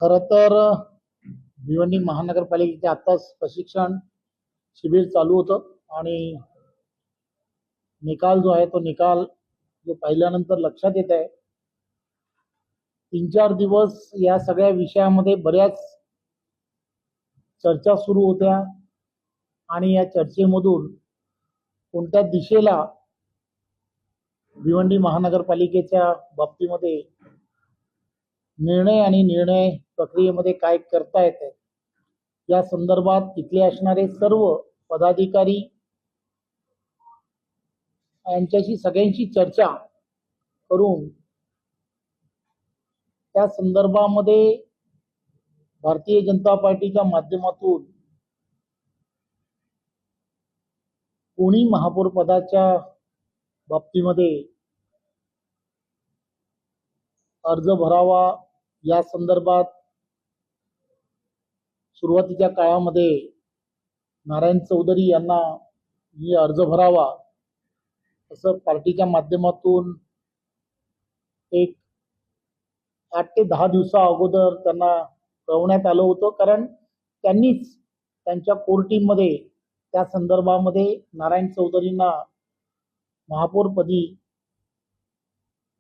खरं तर भिवंडी महानगरपालिकेचे आत्ताच प्रशिक्षण शिबिर चालू होतं आणि निकाल जो आहे तो निकाल जो पाहिल्यानंतर लक्षात येत आहे 3-4 दिवस या सगळ्या विषयामध्ये बऱ्याच चर्चा सुरू होत्या आणि या चर्चेमधून कोणत्या दिशेला भिवंडी महानगरपालिकेच्या बाबतीमध्ये निर्णय प्रक्रियेमध्ये काय करता येते या संदर्भात इथले असणारे सर्व पदाधिकारी यांच्याशी सगळ्यांशी चर्चा करून त्या संदर्भामध्ये भारतीय जनता पार्टीच्या माध्यमातून कोणी महापौर पदाच्या बाबतीमध्ये अर्ज भरावा या संदर्भात सुरुवातीच्या काळामध्ये नारायण चौधरी यांना मी अर्ज भरावा असं पार्टीच्या माध्यमातून एक 8 ते 10 दिवसा अगोदर त्यांना कळवण्यात आलं होतं, कारण त्यांनीच त्यांच्या कोर टीममध्ये त्या संदर्भामध्ये नारायण चौधरींना महापौरपदी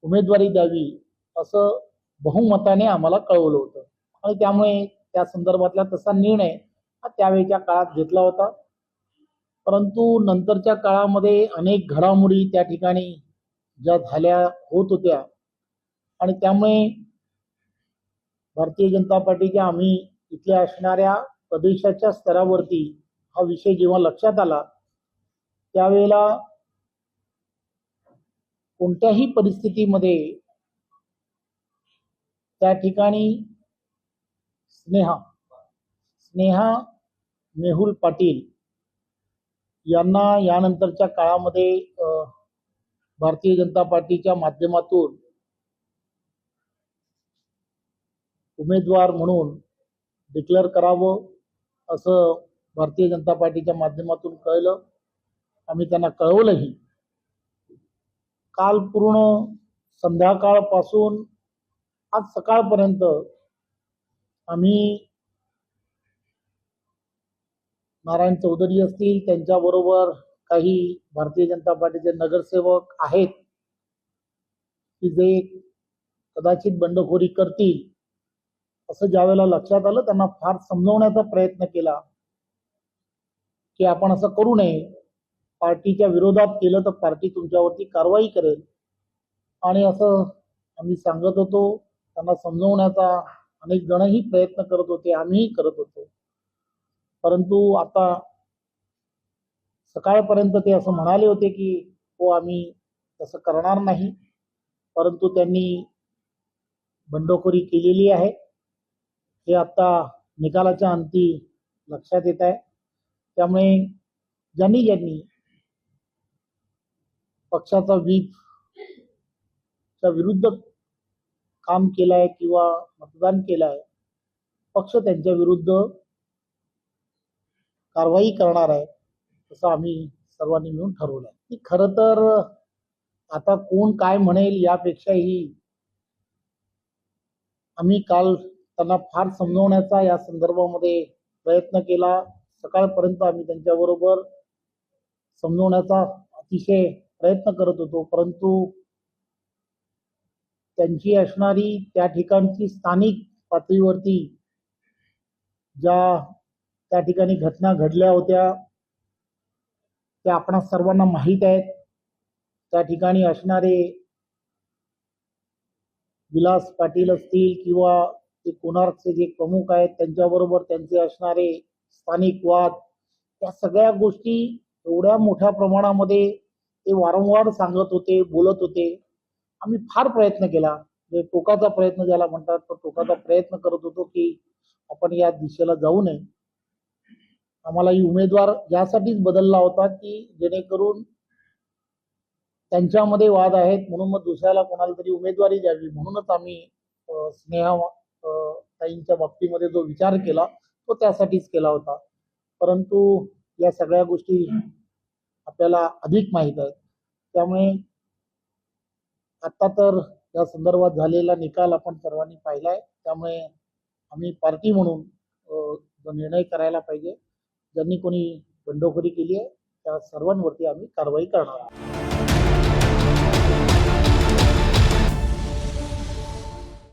उमेदवारी द्यावी असं बहुमताने आम्हाला कळवलं होतं आणि त्यामुळे त्या संदर्भातला तसा निर्णय त्यावेळेच्या काळात घेतला होता. परंतु नंतरच्या काळामध्ये अनेक घडामोडी त्या ठिकाणी ज्या झाल्या होत होत्या आणि त्यामुळे भारतीय जनता पार्टीच्या आम्ही इथल्या असणाऱ्या प्रदेशाच्या स्तरावरती हा विषय जेव्हा लक्षात आला त्यावेळेला कोणत्याही परिस्थितीमध्ये त्या ठिकाणी स्नेहा मेहुल पाटील यांना यानंतरच्या काळामध्ये भारतीय जनता पार्टीच्या माध्यमातून उमेदवार म्हणून डिक्लेअर करावं असं भारतीय जनता पार्टीच्या माध्यमातून कळलं. आम्ही त्यांना कळवलंही. काल पूर्ण संध्याकाळपासून आज सकाळपर्यंत आम्ही नारायण चौधरी असतील, त्यांच्याबरोबर काही भारतीय जनता पार्टीचे नगरसेवक आहेत की जे कदाचित बंडखोरी करतील असं ज्यावेळेला लक्षात आलं त्यांना फार समजवण्याचा प्रयत्न केला की आपण असं करू नये, पार्टीच्या विरोधात केलं तर पार्टी तुमच्यावरती कारवाई करेल आणि असं आम्ही सांगत होतो. त्यांना समजवण्याचा अनेक जणही प्रयत्न करत होते, आम्हीही करत होतो. परंतु आता सकाळपर्यंत ते असं म्हणाले होते की हो आम्ही तसं करणार नाही, परंतु त्यांनी बंडखोरी केलेली आहे हे आता निकालाच्या अंती लक्षात येत आहे. त्यामुळे ज्यांनी पक्षाचा व्हीपच्या विरुद्ध काम केलंय किंवा मतदान केलंय, पक्ष त्यांच्या विरुद्ध कारवाई करणार आहे असं आम्ही सर्वांनी मिळून ठरवलंय. की खरं तर आता कोण काय म्हणेल यापेक्षाही आम्ही काल त्यांना फार समजवण्याचा या संदर्भामध्ये प्रयत्न केला. सकाळपर्यंत आम्ही त्यांच्याबरोबर समजवण्याचा अतिशय प्रयत्न करत होतो, परंतु त्यांची असणारी त्या ठिकाणची स्थानिक पातळीवरती ज्या त्या ठिकाणी घटना घडल्या होत्या त्या आपणा सर्वांना माहीत आहेत. त्या ठिकाणी असणारे विलास पाटील असतील किंवा ते कोणार्कचे जे प्रमुख आहेत त्यांच्याबरोबर त्यांचे असणारे स्थानिक वाद, त्या सगळ्या गोष्टी एवढ्या मोठ्या प्रमाणामध्ये ते वारंवार सांगत होते, बोलत होते. आम्ही फार प्रयत्न केला, म्हणजे टोकाचा प्रयत्न ज्याला म्हणतात तो टोकाचा प्रयत्न करत होतो की आपण या दिशेला जाऊ नये. आम्हाला ही उमेदवार यासाठीच बदलला होता की जेणेकरून त्यांच्यामध्ये वाद आहेत म्हणून मग दुसऱ्याला कोणाला तरी उमेदवारी द्यावी, म्हणूनच आम्ही स्नेहा ताईंच्या बाबतीमध्ये जो विचार केला तो त्यासाठीच केला होता. परंतु या सगळ्या गोष्टी आपल्याला अधिक माहीत आहेत. त्यामुळे आता तर या संदर्भात झालेला निकाल आपण सर्वांनी पाहिलाय. त्यामुळे आम्ही पार्टी म्हणून जो निर्णय करायला पाहिजे. ज्यांनी कोणी बंडखोरी केली आहे त्या सर्वांवरती आम्ही कारवाई करणार आहोत.